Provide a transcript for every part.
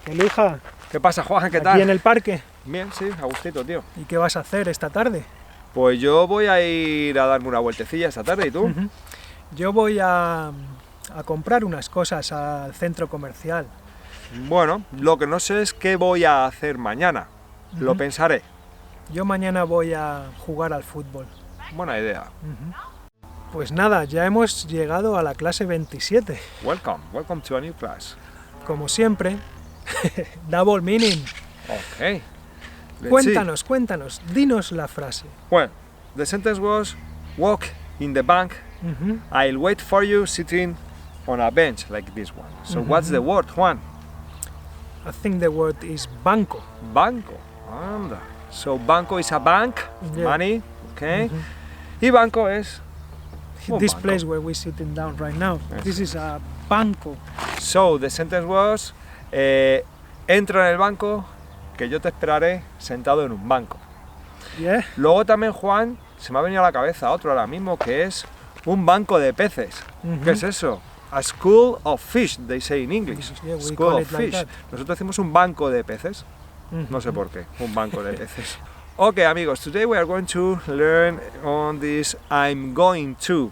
Elija, ¿Qué pasa, Juan? ¿Qué tal? aquí en el parque. Bien, sí, a gustito, tío. ¿Y qué vas a hacer esta tarde? Pues yo voy a ir a darme una vueltecilla esta tarde, ¿y tú? Ujú. Yo voy a comprar unas cosas al centro comercial. Bueno, lo que no sé es qué voy a hacer mañana. Lo Ujú. pensaré. Yo mañana voy a jugar al fútbol. Buena idea. Pues nada, ya hemos llegado a la clase 27. Welcome to a new class. Como siempre, double meaning. Okay. Let's Cuéntanos, dinos la frase. see. Well, the sentence was, walk in the bank, Ujú. I'll wait for you sitting on a bench like this one. So what's the word, Juan? I think the word is banco. Banco. Anda. So banco is a bank, Yeah. money, okay? Y banco es un This banco. place where we're sitting down right now. Yes. This is a banco. So the sentence was, entra en el banco, que yo te esperaré sentado en un banco. Yeah. Luego también, Juan, se me ha venido a la cabeza otro ahora mismo, que es un banco de peces. Ujú. ¿Qué es eso? A school of fish, they say in English. Yeah, we School call of it like fish. that. Nosotros decimos un banco de peces. No sé por qué, un banco de peces. Okay, amigos, today we are going to learn on this I'm going to.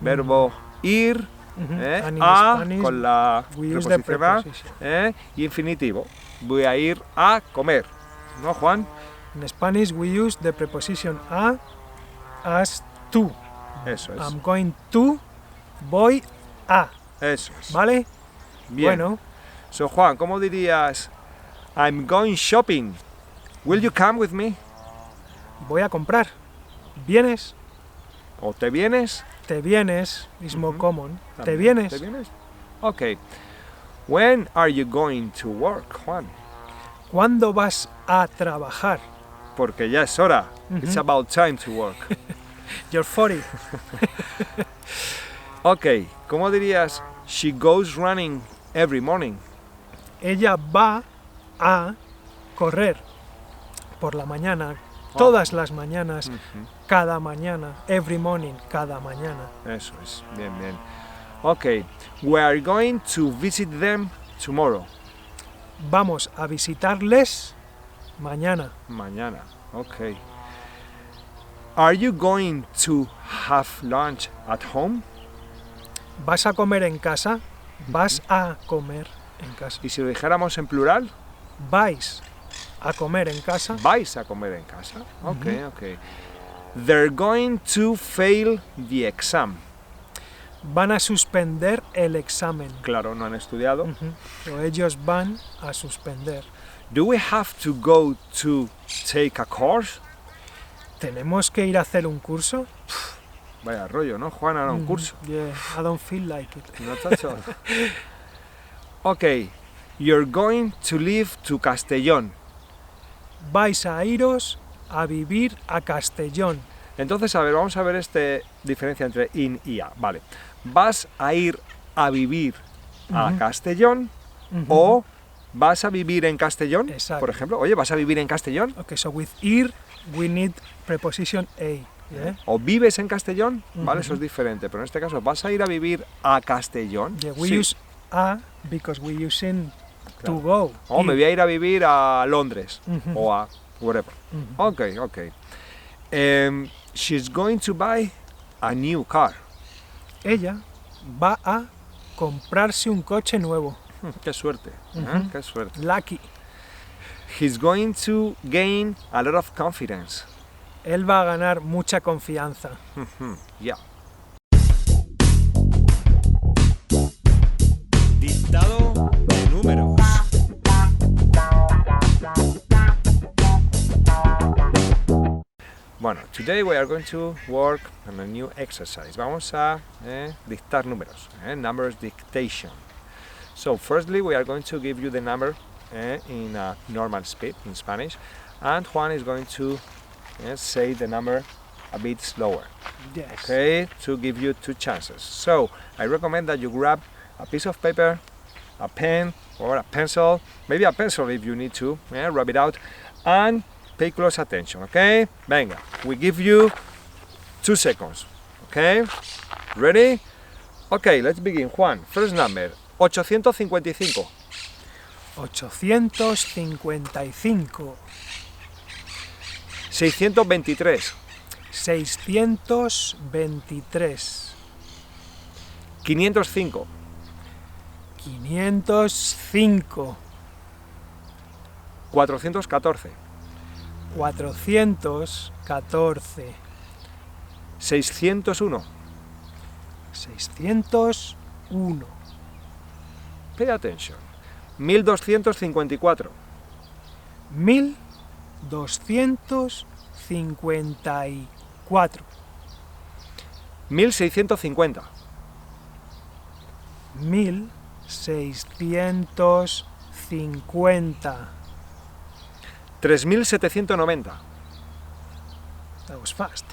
Verbo ir, Ujú. And in a Spanish, con la we use the preposición a, preposition. y infinitivo. Voy a ir a comer. ¿No, Juan? In Spanish, we use the preposition a as to. Eso es. I'm going to, voy a. Eso es. ¿Vale? Bien. Bueno, So, Juan, ¿cómo dirías? I'm going shopping. Will you come with me? voy a comprar. ¿Vienes? ¿O te vienes? Te vienes, is more Ujú. common. ¿Te También. vienes? ¿Te vienes? Okay. When are you going to work, Juan? ¿Cuándo vas a trabajar? Porque ya es hora. It's Ujú. about time to work. You're 40. Okay. ¿Cómo dirías? She goes running every morning. Ella va a correr por la mañana, todas las mañanas, cada mañana, every morning, cada mañana. Eso es. Bien, bien. Okay. We are going to visit them tomorrow. Vamos a visitarles mañana. Mañana. Okay. Are you going to have lunch at home? ¿Vas a comer en casa? ¿Vas a comer en casa? Y si lo dijéramos en plural, ¿Vais a comer en casa? vais a comer en casa. Okay, okay. They're going to fail the exam. Van a suspender el examen. Claro, no han estudiado. O ellos van a suspender. Do we have to go to take a course? ¿Tenemos que ir a hacer un curso? Vaya rollo, ¿no, Juan? Ahora un curso. Yeah, I don't feel like it. No at all. Okay. You're going to leave to Castellón. Vais a iros a vivir a Castellón. Entonces, a ver, vamos a ver esta diferencia entre in y a. Vale. ¿Vas a ir a vivir a Ujú. Castellón o vas a vivir en Castellón? Exacto. Por ejemplo, oye, ¿vas a vivir en Castellón? Okay, so with ir, we need preposition a. Yeah? ¿O vives en Castellón? Vale, eso es Ujú. diferente, pero en este caso, ¿vas a ir a vivir a Castellón? Yeah, we Sí. use a because we using to Claro. go. O me Ir. voy a ir a vivir a Londres Ujú. o a whatever. Ujú. Okay, okay. She's going to buy a new car. Ella va a comprarse un coche nuevo. Qué suerte, Ujú. qué suerte. Lucky. He's going to gain a lot of confidence. Él va a ganar mucha confianza. Yeah. Dictado de números. Bueno, today we are going to work on a new exercise. Vamos a dictar números, numbers dictation. So, firstly, we are going to give you the number in a normal speed in Spanish, and Juan is going to say the number a bit slower. Yes. Okay, to give you two chances. So, I recommend that you grab a piece of paper, a pen, or a pencil, maybe a pencil if you need to, rub it out, and pay close attention, okay? Venga, we give you 2 seconds, okay? Ready? Okay, let's begin. Juan, first number, 855. 855, 623, 623, 505, 505, 414, 414, 601. 601, Pay attention. 1254, 1254, 1650, 1650. 3790, That was fast.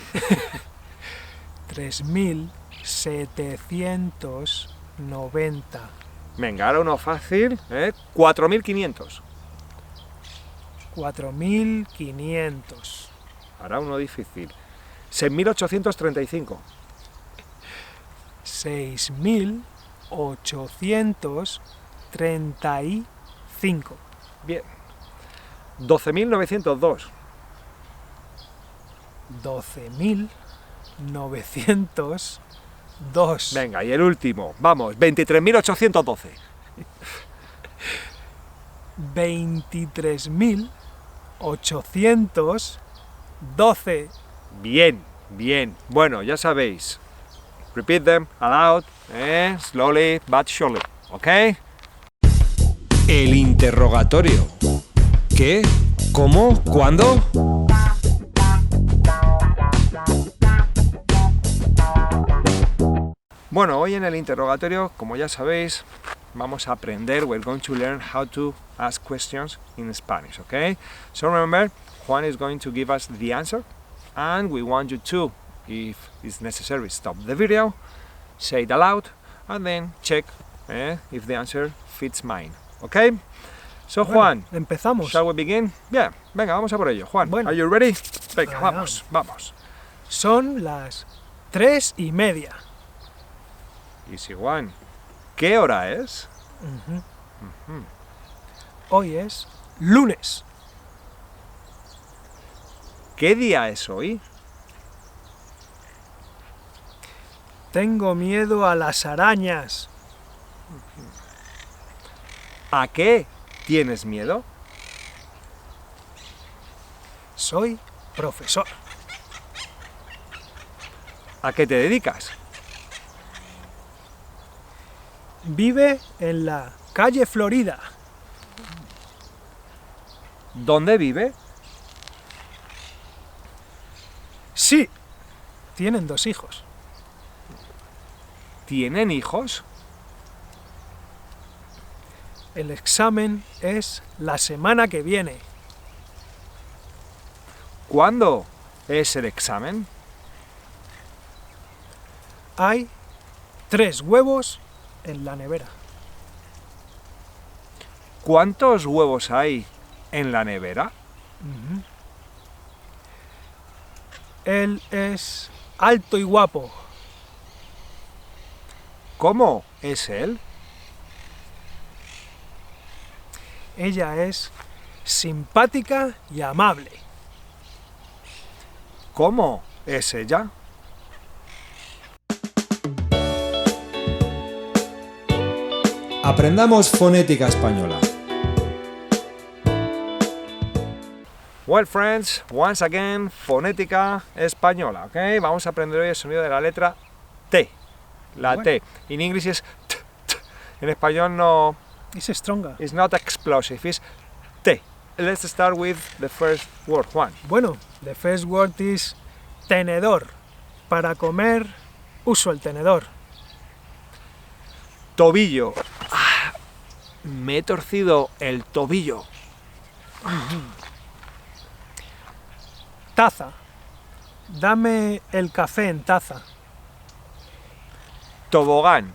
3790. Venga, ahora uno fácil, 4500. 4500. Ahora uno difícil. 6835. 6835. Bien. 12902. 12902. Venga, y el último, vamos, 23812. 23.812. Bien, bien. Bueno, ya sabéis. Repeat them aloud, slowly but surely, ¿ok? El interrogatorio. ¿Qué? ¿Cómo? ¿Cuándo? Bueno, hoy en el interrogatorio, como ya sabéis, vamos a aprender, we're going to learn how to ask questions in Spanish, okay? So remember, Juan is going to give us the answer, and we want you to, if it's necessary, stop the video, say it aloud, and then check if the answer fits mine, okay? So Bueno, Juan, empezamos. shall we begin? Yeah, venga, vamos a por ello. Juan, Bueno. are you ready? Venga, I vamos, vamos. Son las 3:30. Easy Juan, ¿qué hora es? Hoy es lunes. ¿Qué día es hoy? Tengo miedo a las arañas. ¿A qué tienes miedo? Soy profesor. ¿A qué te dedicas? Vive en la calle Florida. ¿Dónde vive? Sí, tienen 2 hijos. ¿Tienen hijos? El examen es la semana que viene. ¿Cuándo es el examen? Hay 3 huevos en la nevera. ¿Cuántos huevos hay en la nevera? Él es alto y guapo. ¿Cómo es él? Ella es simpática y amable. ¿Cómo es ella? Aprendamos fonética española. Well, friends, once again, fonética española, ¿ok? Vamos a aprender hoy el sonido de la letra T. La Bueno. T. En inglés es t, t. En español no, Es stronger. it's not explosive, it's T. Let's start with the first word, Juan. Bueno, the first word is tenedor. Para comer, uso el tenedor. Tobillo. Ah, me he torcido el tobillo. Taza. Dame el café en taza. Tobogán.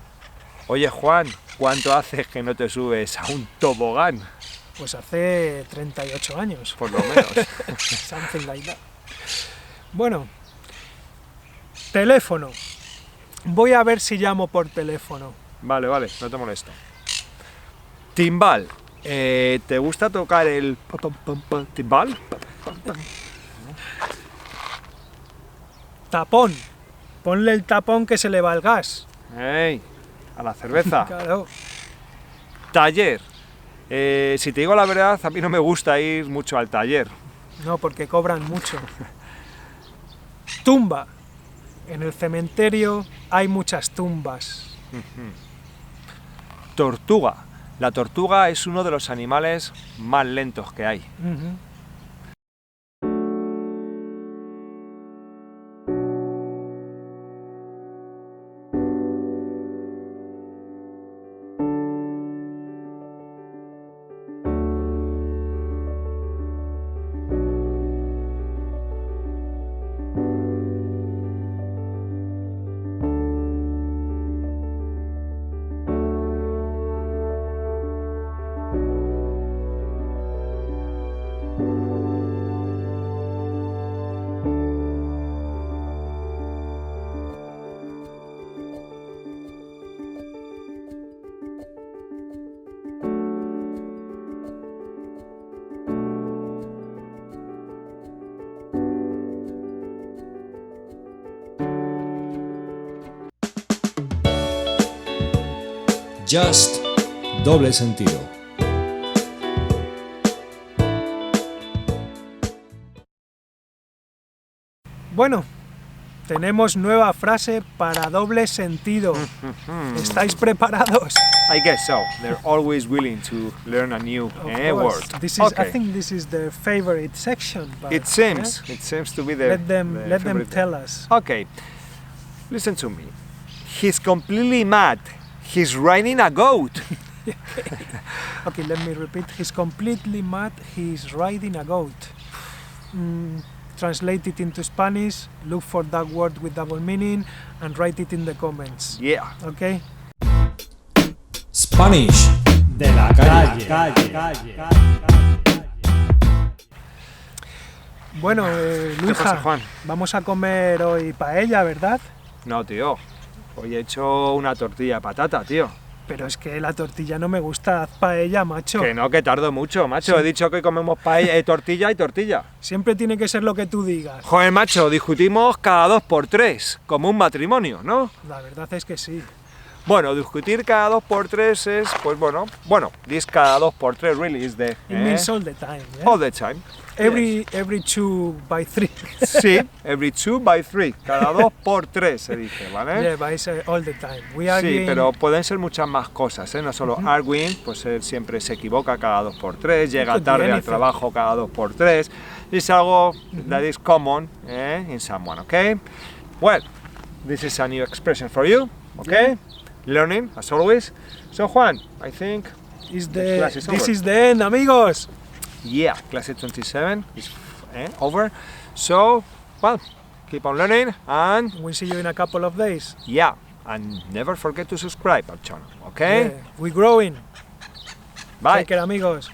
Oye, Juan, ¿cuánto hace que no te subes a un tobogán? Pues hace 38 años. Por lo menos. Something like that. Bueno, teléfono. Voy a ver si llamo por teléfono. Vale, vale, no te molesto. Timbal. ¿Te gusta tocar el timbal? Tapón. Ponle el tapón que se le va el gas. ¡Ey! A la cerveza. Claro. Taller. Si te digo la verdad, a mí no me gusta ir mucho al taller. No, porque cobran mucho. Tumba. En el cementerio hay muchas tumbas. Tortuga. La tortuga es uno de los animales más lentos que hay. Ujú. Just doble sentido. Bueno, tenemos nueva frase para doble sentido. ¿Estáis preparados? I guess so. They're always willing to learn a new Of word. course. This is, I Okay. think this is their favorite section. But, It seems to be the. Let them favorite. tell us. Okay, listen to me. He's completely mad. He's riding a goat. Okay, let me repeat. He's completely mad. He's riding a goat. Translate it into Spanish. Look for that word with double meaning and write it in the comments. Yeah. Okay. Spanish de la calle. Bueno, ¿Qué Luija, pasa, Juan? vamos a comer hoy paella, ¿verdad? No, tío. Hoy he hecho una tortilla de patata, tío. Pero es que la tortilla no me gusta. Haz paella, macho. Que no, que tardo mucho, macho. Sí. He dicho que hoy comemos paella, tortilla y tortilla. Siempre tiene que ser lo que tú digas. Joder, macho, discutimos cada 2 por 3, como un matrimonio, ¿no? La verdad es que sí. Bueno, discutir cada 2 por 3 es, pues bueno, this cada 2 por 3 really is the... It means all the time. Yeah? all the time. Every 2 by 3. Sí, every 2 by 3, cada 2 por 3 se dice, ¿vale? Yeah, but it's all the time. We Sí, arguing- pero pueden ser muchas más cosas, ¿eh? No solo arguing, pues él siempre se equivoca cada 2 por 3, llega could be tarde al anything. trabajo cada 2 por 3, es algo that is common in someone, okay? Well, this is a new expression for you, okay? Learning, as always. So Juan, I think, Is the class is this over. is the end, amigos. yeah, class 27 is over. So, well, keep on learning and We'll see you in a couple of days. yeah, and never forget to subscribe our channel, okay? Yeah, we're growing. Bye. Take care, amigos.